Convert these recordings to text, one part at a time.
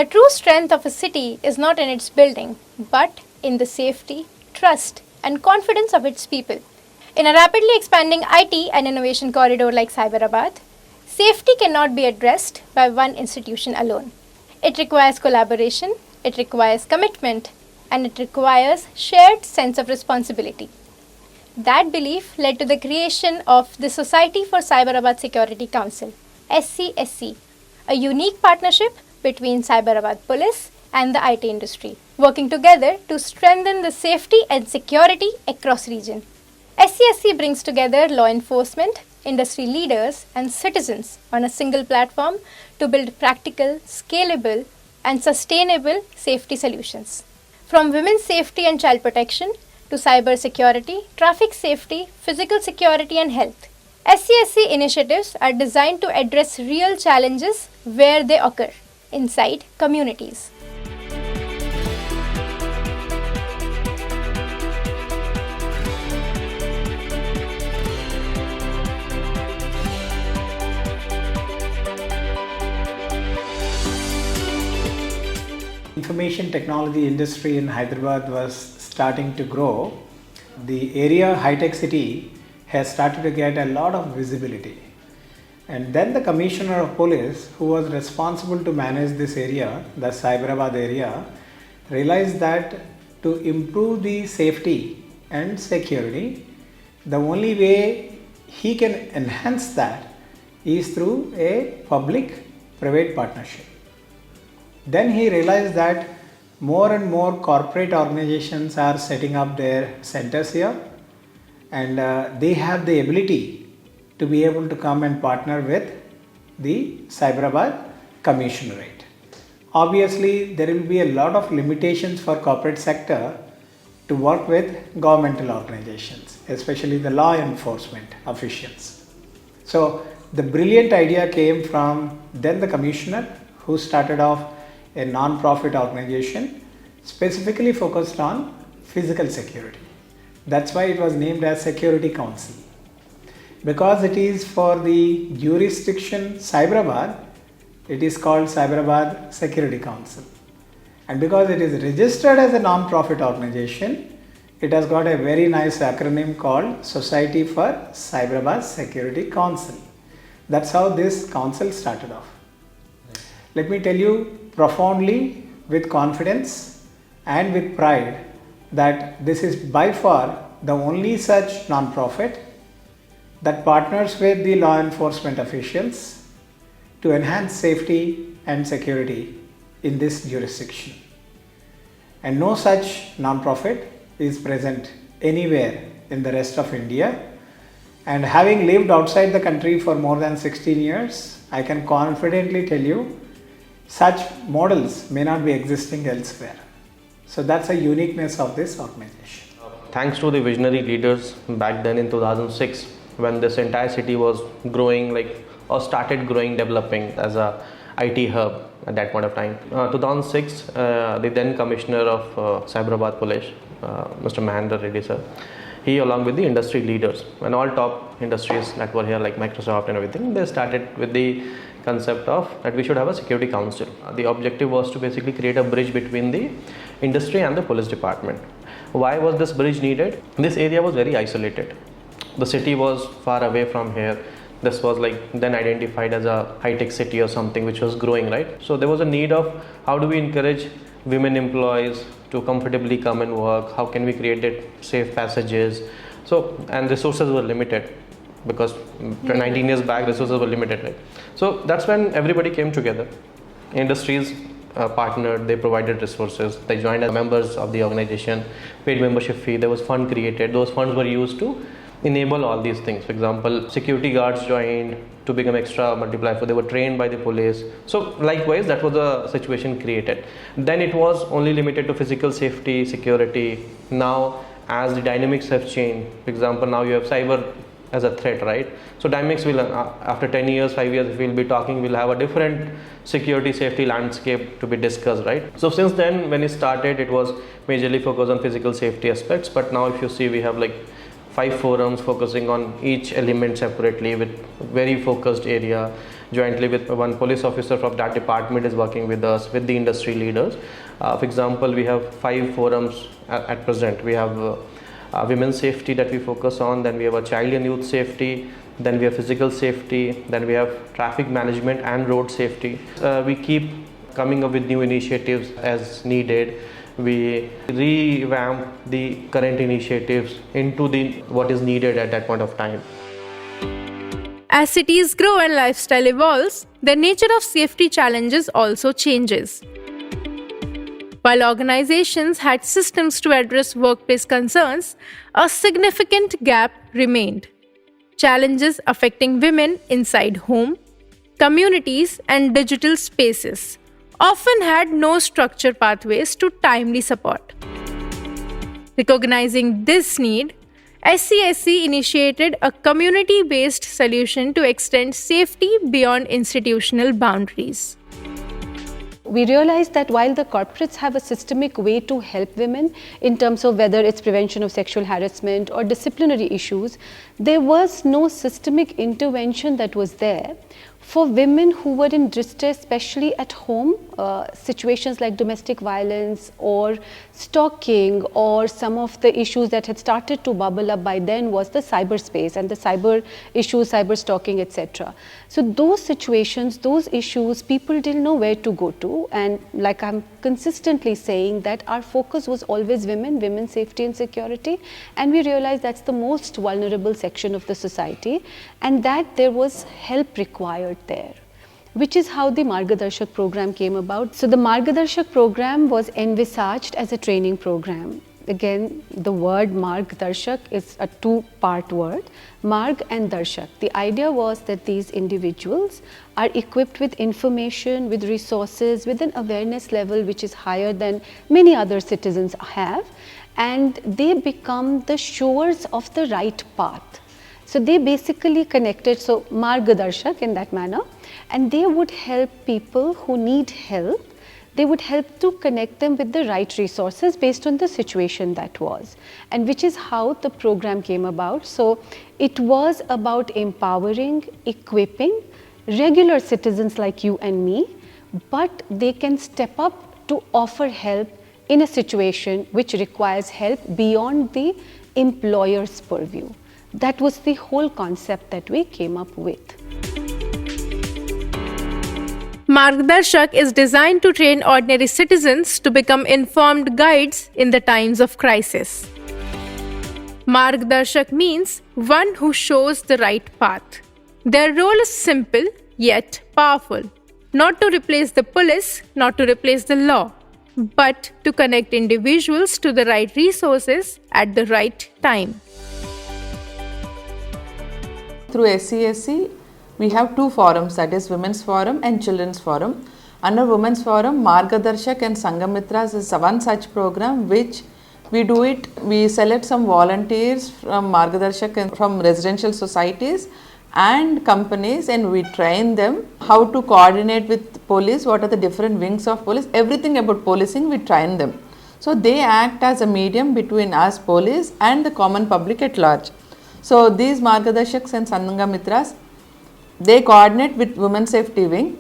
The true strength of a city is not in its building, but in the safety, trust, and confidence of its people. In a rapidly expanding IT and innovation corridor like Cyberabad, safety cannot be addressed by one institution alone. It requires collaboration, it requires commitment, and it requires shared sense of responsibility. That belief led to the creation of the Society for Cyberabad Security Council, SCSC, a unique partnership between Cyberabad Police and the IT industry, working together to strengthen the safety and security across region. SCSC brings together law enforcement, industry leaders and citizens on a single platform to build practical, scalable and sustainable safety solutions. From women's safety and child protection to cyber security, traffic safety, physical security and health, SCSC initiatives are designed to address real challenges where they occur, inside communities. Information technology industry in Hyderabad was starting to grow. The area high-tech city has started to get a lot of visibility. And then the Commissioner of Police, who was responsible to manage this area, the Cyberabad area, realized that to improve the safety and security, the only way he can enhance that is through a public-private partnership. Then he realized that more and more corporate organizations are setting up their centers here, and they have the ability to be able to come and partner with the Cyberabad Commissionerate. Obviously, there will be a lot of limitations for corporate sector to work with governmental organizations, especially the law enforcement officials. So the brilliant idea came from then the Commissioner, who started off a non-profit organization specifically focused on physical security. That's why it was named as Security Council. Because it is for the jurisdiction Cyberabad, it is called Cyberabad Security Council. And because it is registered as a non-profit organization, it has got a very nice acronym called Society for Cyberabad Security Council. That's how this council started off. Let me tell you profoundly, with confidence and with pride, that this is by far the only such non-profit that partners with the law enforcement officials to enhance safety and security in this jurisdiction. And no such non-profit is present anywhere in the rest of India. And having lived outside the country for more than 16 years, I can confidently tell you such models may not be existing elsewhere. So that's a uniqueness of this organization. Thanks to the visionary leaders back then in 2006, when this entire city was growing started growing, developing as a IT hub at that point of time. 2006, the then Commissioner of Cyberabad Police, Mr. Margdarshak sir, he along with the industry leaders and all top industries that were here like Microsoft and everything, they started with the concept of that we should have a security council. The objective was to basically create a bridge between the industry and the police department. Why was this bridge needed? This area was very isolated. The city was far away from here. This was then identified as a high-tech city or something which was growing, right? So there was a need of how do we encourage women employees to comfortably come and work? How can we create safe passages? So, and resources were limited because 19 years back resources were limited, right? So that's when everybody came together. Industries partnered, they provided resources, they joined as members of the organization, paid membership fee, there was fund created, those funds were used to enable all these things. For example, security guards joined to become extra multiplier, so they were trained by the police. So likewise, that was the situation created. Then it was only limited to physical safety, security. Now, as the dynamics have changed, for example, now you have cyber as a threat, right? So dynamics will, after 10 years, 5 years, if we'll be talking, we'll have a different security safety landscape to be discussed, right? So since then, when it started, it was majorly focused on physical safety aspects. But now if you see, we have 5 forums focusing on each element separately with very focused area. jointly with one police officer from that department is working with us, with the industry leaders. For example, we have 5 forums at present. We have women's safety that we focus on, then we have a child and youth safety, then we have physical safety, then we have traffic management and road safety. We keep coming up with new initiatives as needed. We revamp the current initiatives into what is needed at that point of time. As cities grow and lifestyle evolves, the nature of safety challenges also changes. While organizations had systems to address workplace concerns, a significant gap remained. Challenges affecting women inside home, communities, and digital spaces often had no structured pathways to timely support. Recognizing this need, SCSC initiated a community-based solution to extend safety beyond institutional boundaries. We realized that while the corporates have a systemic way to help women in terms of whether it's prevention of sexual harassment or disciplinary issues, there was no systemic intervention that was there for women who were in distress, especially at home, situations like domestic violence or stalking, or some of the issues that had started to bubble up by then was the cyberspace and the cyber issues, cyber stalking, etc. So those situations, those issues, people didn't know where to go to, and like I'm consistently saying that our focus was always women, women's safety and security, and we realized that's the most vulnerable section of the society and that there was help required there, which is how the Margadashak program came about. So the Margadashak program was envisaged as a training program. Again, the word Margdarshak is a two-part word, Marg and Darshak. The idea was that these individuals are equipped with information, with resources, with an awareness level which is higher than many other citizens have, and they become the showers of the right path. So they basically connected, so Margadarshak in that manner, and they would help people who need help. They would help to connect them with the right resources based on the situation that was, and which is how the program came about. So it was about empowering, equipping regular citizens like you and me, but they can step up to offer help in a situation which requires help beyond the employer's purview. That was the whole concept that we came up with. Margdarshak is designed to train ordinary citizens to become informed guides in the times of crisis. Margdarshak means one who shows the right path. Their role is simple yet powerful, not to replace the police, not to replace the law, but to connect individuals to the right resources at the right time. Through SCSC, we have 2 forums, that is Women's Forum and Children's Forum. Under Women's Forum, Margadashak and Sangamitra is one such program which we select some volunteers from Margadashak and from residential societies and companies, and we train them how to coordinate with police, what are the different wings of police, everything about policing we train them. So they act as a medium between us police and the common public at large. So these Margadashaks and Sangamitras, they coordinate with Women's Safety Wing,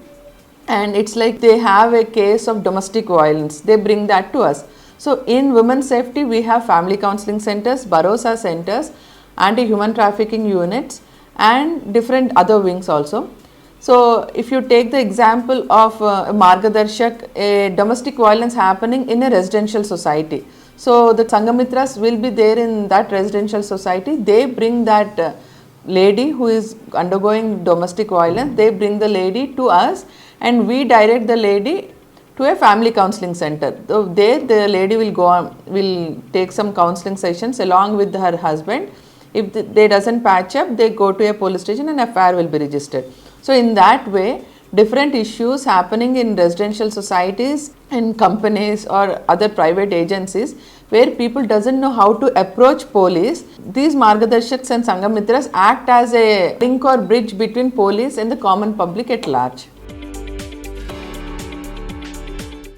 and it's like they have a case of domestic violence, they bring that to us. So in Women's Safety, we have family counselling centers, Bharosa centers, anti-human trafficking units, and different other wings also. So if you take the example of Margadarshak, a domestic violence happening in a residential society. So the Sangamitras will be there in that residential society. They bring that lady who is undergoing domestic violence, they bring the lady to us, and we direct the lady to a family counselling center. So there the lady will go on, will take some counselling sessions along with her husband. If they doesn't patch up, they go to a police station and FIR will be registered. So in that way, different issues happening in residential societies and companies or other private agencies where people doesn't know how to approach police, these Margadarshaks and Sangamitras act as a link or bridge between police and the common public at large.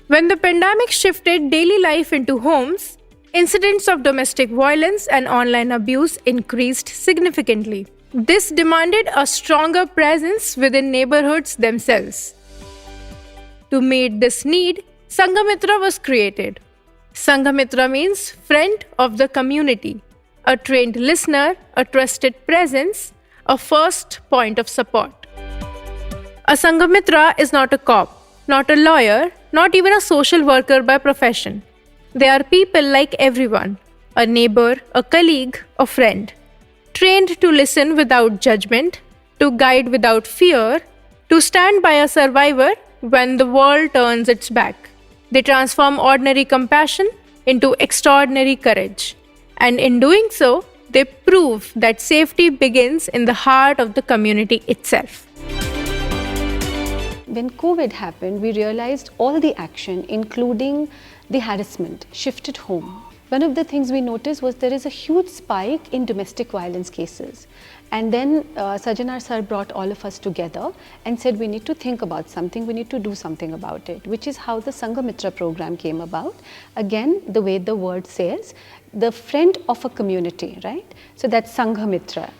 When the pandemic shifted daily life into homes, incidents of domestic violence and online abuse increased significantly. This demanded a stronger presence within neighborhoods themselves. To meet this need, Sangamitra was created. Sangamitra means friend of the community, a trained listener, a trusted presence, a first point of support. A Sangamitra is not a cop, not a lawyer, not even a social worker by profession. They are people like everyone, a neighbor, a colleague, a friend, trained to listen without judgment, to guide without fear, to stand by a survivor when the world turns its back. They transform ordinary compassion into extraordinary courage. And in doing so, they prove that safety begins in the heart of the community itself. When COVID happened, we realized all the action, including the harassment, shifted home. One of the things we noticed was there is a huge spike in domestic violence cases. And then Sajanar sir brought all of us together and said we need to think about something, we need to do something about it, which is how the Sangamitra program came about. Again, the way the word says, the friend of a community, right? So that's Sangamitra.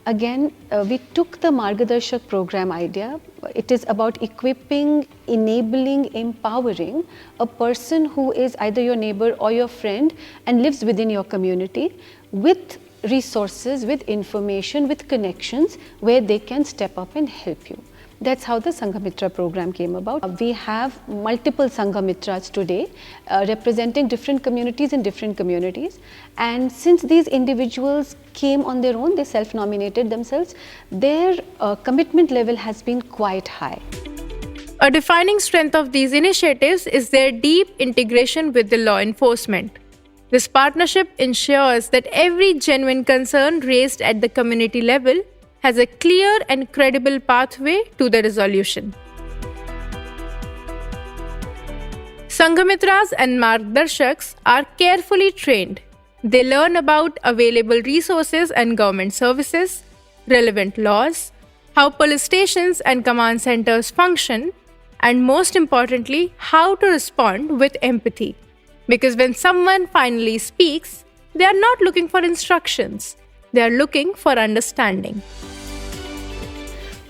Again, we took the Margadashak program idea. It is about equipping, enabling, empowering a person who is either your neighbor or your friend and lives within your community with resources, with information, with connections where they can step up and help you. That's how the Sangamitra program came about. We have multiple Sangamitras today representing different communities in different communities. And since these individuals came on their own, they self-nominated themselves, their commitment level has been quite high. A defining strength of these initiatives is their deep integration with the law enforcement. This partnership ensures that every genuine concern raised at the community level has a clear and credible pathway to the resolution. Sangamitras and Margdarshaks are carefully trained. They learn about available resources and government services, relevant laws, how police stations and command centers function, and most importantly, how to respond with empathy. Because when someone finally speaks, they are not looking for instructions, they are looking for understanding.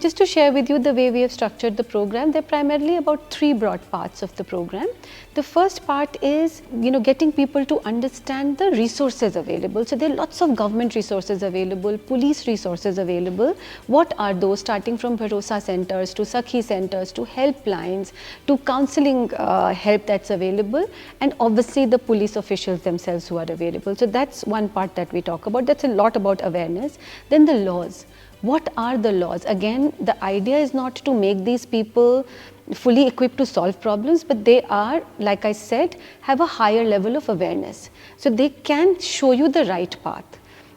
Just to share with you the way we have structured the program, there are primarily about 3 broad parts of the program. The first part is, getting people to understand the resources available. So there are lots of government resources available, police resources available. What are those, starting from Bharosa centers to Sakhi centers to helplines to counselling help that's available, and obviously the police officials themselves who are available. So that's one part that we talk about. That's a lot about awareness. Then the laws. What are the laws? Again, the idea is not to make these people fully equipped to solve problems, but they are, like I said, have a higher level of awareness. So they can show you the right path.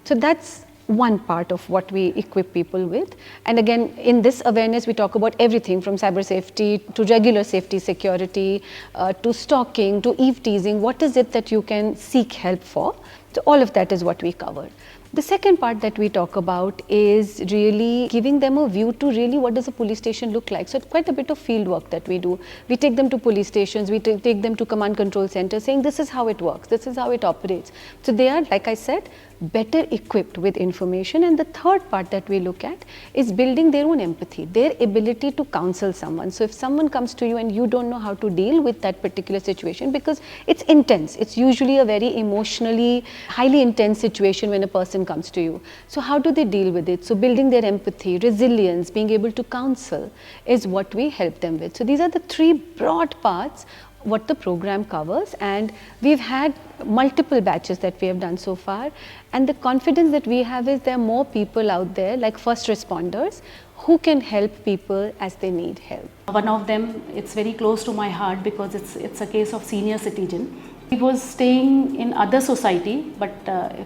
So that's one part of what we equip people with. And again, in this awareness, we talk about everything from cyber safety to regular safety security, to stalking, to eve teasing. What is it that you can seek help for? So all of that is what we cover. The second part that we talk about is really giving them a view to really what does a police station look like. So it's quite a bit of field work that we do. We take them to police stations, we take them to command control centers saying this is how it works, this is how it operates. So they are, like I said, better equipped with information. And the third part that we look at is building their own empathy, their ability to counsel someone. So if someone comes to you and you don't know how to deal with that particular situation, because it's intense, it's usually a very emotionally, highly intense situation when a person comes to you. So how do they deal with it? So building their empathy, resilience, being able to counsel is what we help them with. So these are the 3 broad parts what the program covers, and we've had multiple batches that we have done so far, and the confidence that we have is there are more people out there like first responders who can help people as they need help. One of them, it's very close to my heart because it's a case of senior citizen. He was staying in other society, but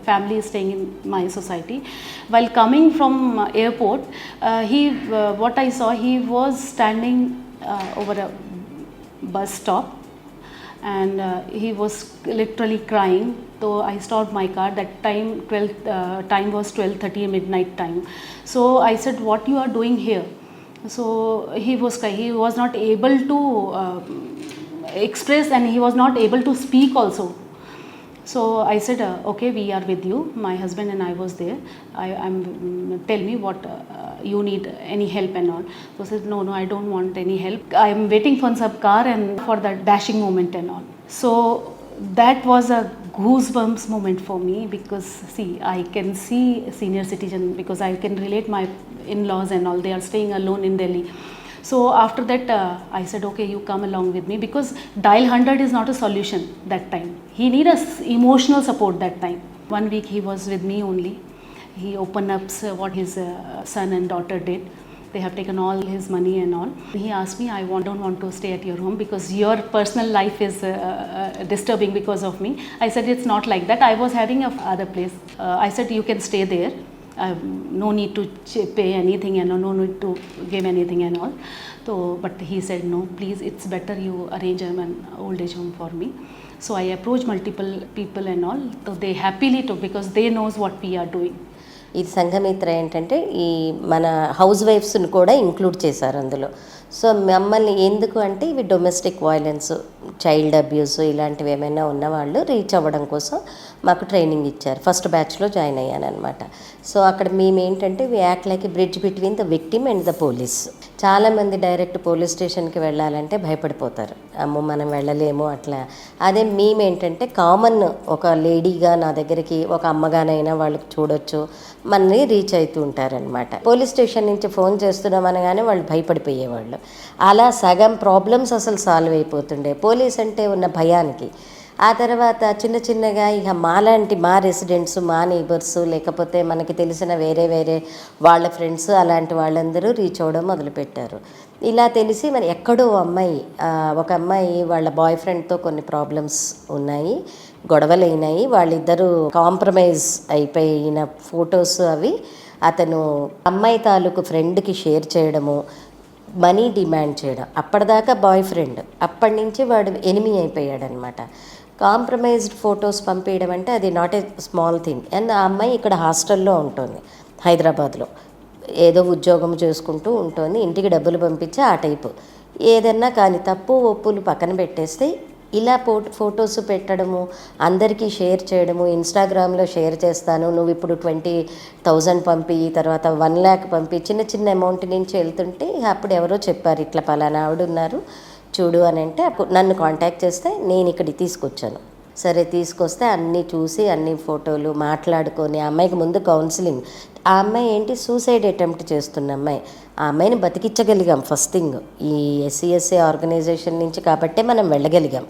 family is staying in my society. While coming from airport, what I saw, he was standing over a bus stop, and he was literally crying. So I stopped my car. That time time was 12:30 midnight time. So I said, "What you are doing here?" So he was crying. He was not able to express, and he was not able to speak also. So I said, okay, we are with you. My husband and I was there. Tell me what you need, any help and all. So I said, no, I don't want any help. I am waiting for some car and for that dashing moment and all. So that was a goosebumps moment for me, because see, I can see a senior citizen, because I can relate my in-laws and all. They are staying alone in Delhi. So after that, I said, okay, you come along with me, because dial 100 is not a solution that time. He needed emotional support that time. 1 week he was with me only. He opened up what his son and daughter did. They have taken all his money and all. He asked me, I don't want to stay at your home because your personal life is disturbing because of me. I said, it's not like that. I was having other place. I said, you can stay there. No need to pay anything and no need to give anything and all. So, but he said, no, please, it's better you arrange an old age home for me. So I approached multiple people and all. So they happily took, because they knows what we are doing. ఇది సంఘమిత్ర ఏంటంటే ఈ మన house వైఫ్స్ని కూడా include చేశారు అందులో. So మమ్మల్ని ఎందుకు అంటే ఇవి డొమెస్టిక్ వైలెన్స్, చైల్డ్ అబ్యూస్ ఇలాంటివి ఏమైనా ఉన్నవాళ్ళు రీచ్ అవ్వడం కోసం మాకు ట్రైనింగ్ ఇచ్చారు. ఫస్ట్ బ్యాచ్లో జాయిన్ అయ్యాను అనమాట. సో అక్కడ మేము ఏంటంటే we act like a bridge between the victim and the police. చాలామంది డైరెక్ట్ పోలీస్ స్టేషన్కి వెళ్ళాలంటే భయపడిపోతారు, అమ్మో మనం వెళ్ళలేము అట్లా. అదే మేమేంటంటే కామన్ ఒక లేడీగా నా దగ్గరికి ఒక అమ్మగానైనా వాళ్ళకి చూడొచ్చు, మనని రీచ్ అవుతూ ఉంటారనమాట. పోలీస్ స్టేషన్ నుంచి ఫోన్ చేస్తున్నాం అనగానే వాళ్ళు భయపడిపోయేవాళ్ళు. అలా సగం ప్రాబ్లమ్స్ అసలు సాల్వ్ అయిపోతుండే పోలీస్ అంటే ఉన్న భయానికి. ఆ తర్వాత చిన్న చిన్నగా ఇక మాలాంటి మా రెసిడెంట్స్, మా నేబర్స్, లేకపోతే మనకి తెలిసిన వేరే వేరే వాళ్ళ ఫ్రెండ్స్ అలాంటి వాళ్ళందరూ రీచ్ అవ్వడం మొదలుపెట్టారు. ఇలా తెలిసి మరి ఎక్కడో ఒక అమ్మాయి వాళ్ళ బాయ్ ఫ్రెండ్తో కొన్ని ప్రాబ్లమ్స్ ఉన్నాయి, గొడవలు అయినాయి, వాళ్ళిద్దరూ కాంప్రమైజ్ అయిపోయిన ఫొటోస్ అవి అతను అమ్మాయి తాలూకు ఫ్రెండ్కి షేర్ చేయడము, మనీ డిమాండ్ చేయడం. అప్పటిదాకా బాయ్ ఫ్రెండ్, అప్పటి నుంచి వాడు ఎనిమి అయిపోయాడనమాట. కాంప్రమైజ్డ్ ఫొటోస్ పంపించడం అంటే అది not a small thing. And ఆ అమ్మాయి ఇక్కడ హాస్టల్లో ఉంటుంది హైదరాబాద్లో, ఏదో ఉద్యోగం చేసుకుంటూ ఉంటుంది, ఇంటికి డబ్బులు పంపించి ఆ టైపు. ఏదన్నా కానీ తప్పు ఒప్పులు పక్కన పెట్టేస్తే ఇలా ఫొటోస్ పెట్టడము, అందరికీ షేర్ చేయడము, ఇన్స్టాగ్రామ్లో షేర్ చేస్తాను, నువ్వు ఇప్పుడు 20,000 పంపి, తర్వాత 1 lakh పంపి, చిన్న చిన్న అమౌంట్ నుంచి వెళ్తుంటే అప్పుడు ఎవరో చెప్పారు ఇట్లా పలానా ఆవిడ ఉన్నారు చూడు అని అంటే నన్ను కాంటాక్ట్ చేస్తే నేను ఇక్కడికి తీసుకొచ్చాను. సరే తీసుకొస్తే అన్నీ చూసి అన్ని ఫోటోలు మాట్లాడుకొని ఆ అమ్మాయికి ముందు కౌన్సిలింగ్. ఆ అమ్మాయి ఏంటి సూసైడ్ అటెంప్ట్ చేస్తున్న అమ్మాయి. ఆ అమ్మాయిని బతికించగలిగాం ఫస్ట్ థింగ్ ఈ SCSC ఆర్గనైజేషన్ నుంచి, కాబట్టే మనం వెళ్ళగలిగాం.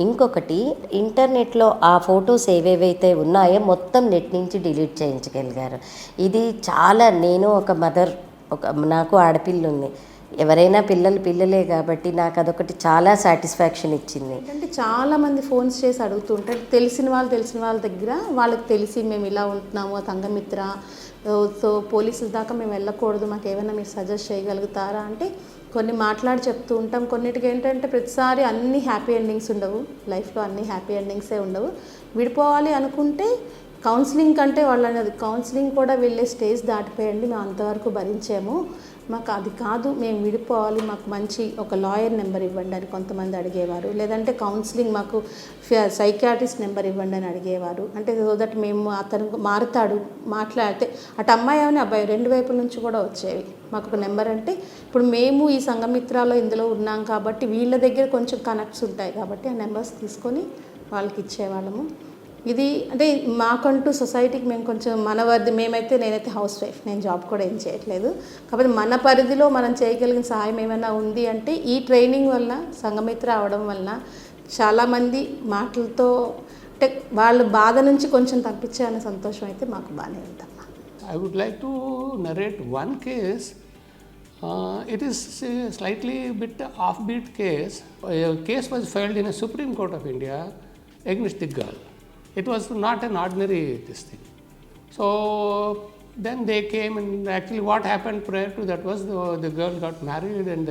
ఇంకొకటి ఇంటర్నెట్లో ఆ ఫొటోస్ ఏవేవైతే ఉన్నాయో మొత్తం నెట్ నుంచి డిలీట్ చేయించగలిగారు. ఇది చాలా, నేను ఒక మదర్, నాకు ఆడపిల్ల ఉంది, ఎవరైనా పిల్లలే కాబట్టి నాకు అదొకటి చాలా సాటిస్ఫాక్షన్ ఇచ్చింది. అంటే చాలామంది ఫోన్స్ చేసి అడుగుతుంటారు, తెలిసిన వాళ్ళ దగ్గర వాళ్ళకి తెలిసి మేము ఇలా ఉంటున్నాము సంఘమిత్ర, సో పోలీసుల దాకా మేము వెళ్ళకూడదు, మాకు ఏమైనా మీరు సజెస్ట్ చేయగలుగుతారా అంటే కొన్ని మాట్లాడి చెప్తూ ఉంటాం. కొన్నిటికి ఏంటంటే ప్రతిసారి అన్ని హ్యాపీ ఎండింగ్స్ ఉండవు, లైఫ్లో అన్ని హ్యాపీ ఎండింగ్సే ఉండవు. విడిపోవాలి అనుకుంటే కౌన్సిలింగ్ కంటే వాళ్ళని కౌన్సిలింగ్ కూడా వెళ్ళే స్టేజ్ దాటిపోయండి, మేము అంతవరకు భరించాము, మాకు అది కాదు, మేము విడిపోవాలి, మాకు మంచి ఒక లాయర్ నెంబర్ ఇవ్వండి అని కొంతమంది అడిగేవారు. లేదంటే కౌన్సిలింగ్ మాకు సైకియాట్రిస్ట్ నెంబర్ ఇవ్వండి అని అడిగేవారు. అంటే సో దట్ మేము అతను మారుతాడు మాట్లాడితే, అటు అమ్మాయి అని అబ్బాయి రెండు వైపుల నుంచి కూడా వచ్చేవి. మాకు ఒక నెంబర్ అంటే ఇప్పుడు మేము ఈ సంఘమిత్రాలో ఇందులో ఉన్నాం కాబట్టి వీళ్ళ దగ్గర కొంచెం కనెక్ట్స్ ఉంటాయి కాబట్టి ఆ నెంబర్స్ తీసుకొని వాళ్ళకి ఇచ్చేవాళ్ళము. ఇది అంటే మాకంటూ సొసైటీకి మేము కొంచెం నేనైతే హౌస్ వైఫ్, నేను జాబ్ కూడా ఏం చేయట్లేదు, కాబట్టి మన పరిధిలో మనం చేయగలిగిన సహాయం ఏమైనా ఉంది అంటే ఈ ట్రైనింగ్ వల్ల సంఘమిత్ర అవడం వల్ల చాలామంది మాటలతో అంటే వాళ్ళ బాధ నుంచి కొంచెం తప్పించే అనే సంతోషం అయితే మాకు బాగానే ఉందమ్మా. I would like to narrate one case. It is a slightly bit offbeat case. A case was filed in a Supreme Court of India against the girl. It was not an ordinary this thing. So then they came, and actually what happened prior to that was the girl got married, and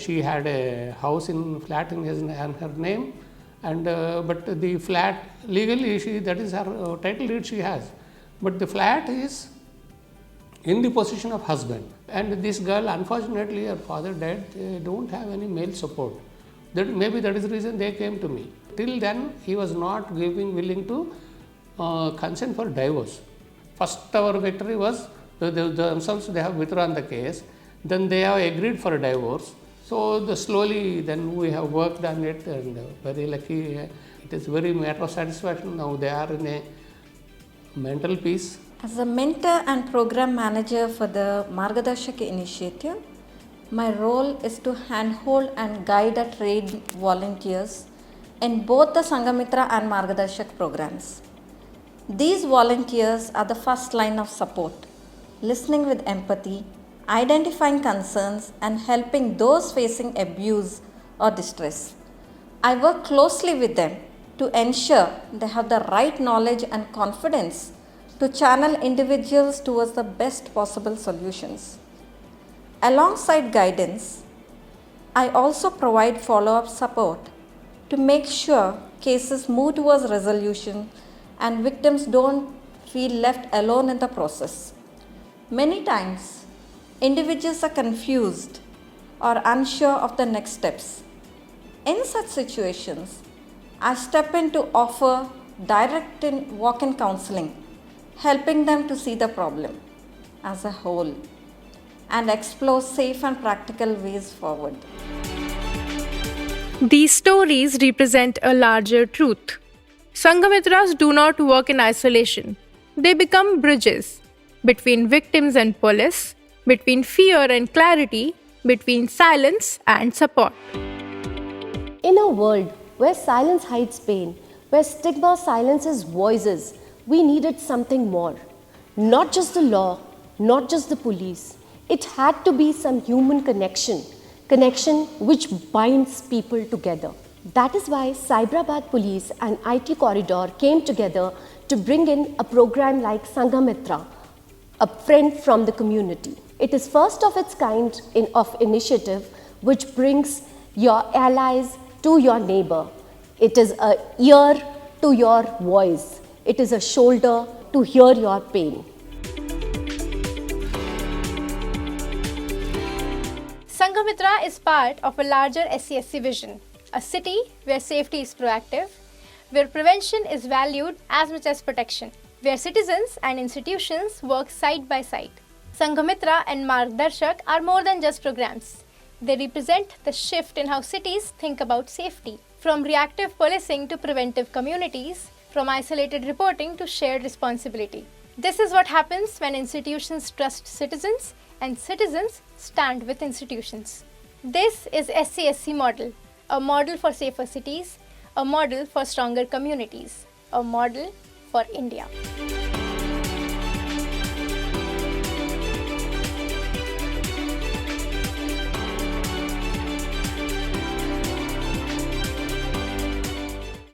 she had a house in flat in her name, and but the flat legally that is her title deed she has, but the flat is in the possession of husband, and this girl, unfortunately her father died, they don't have any male support. Maybe that is the reason they came to me. till then he was not willing to consent for divorce. First our victory was themselves they have withdrawn the case, then they have agreed for a divorce. So slowly then we have worked on it, and very lucky, it is very matter of satisfaction. Now they are in a mental peace. As a mentor and program manager for the Margadashak initiative, my role is to handhold and guide our trained volunteers in both the Sangamitra and Margadashak programs. These volunteers are the first line of support, listening with empathy, identifying concerns, and helping those facing abuse or distress. I work closely with them to ensure they have the right knowledge and confidence to channel individuals towards the best possible solutions. Alongside guidance, I also provide follow-up support to make sure cases move towards resolution and victims don't feel left alone in the process. Many times, individuals are confused or unsure of the next steps. In such situations, I step in to offer direct walk-in counselling, helping them to see the problem as a whole and explore safe and practical ways forward. These stories represent a larger truth. Sangamitras do not work in isolation. They become bridges between victims and police, between fear and clarity, between silence and support. In a world where silence hides pain, where stigma silences voices, we needed something more. Not just the law, not just the police. It had to be some human connection which binds people together. That is why Cyberabad Police and IT Corridor came together to bring in a program like Sangamitra, a friend from the community. It is first of its kind of initiative which brings your allies to your neighbor. It is an ear to your voice. It is a shoulder to hear your pain. Sangamitra is part of a larger SCSC vision, a city where safety is proactive, where prevention is valued as much as protection, where citizens and institutions work side by side. Sangamitra and Margdarshak are more than just programs. They represent the shift in how cities think about safety, from reactive policing to preventive communities, from isolated reporting to shared responsibility. This is what happens when institutions trust citizens and citizens stand with institutions. This is SCSC model, a model for safer cities, a model for stronger communities, a model for India.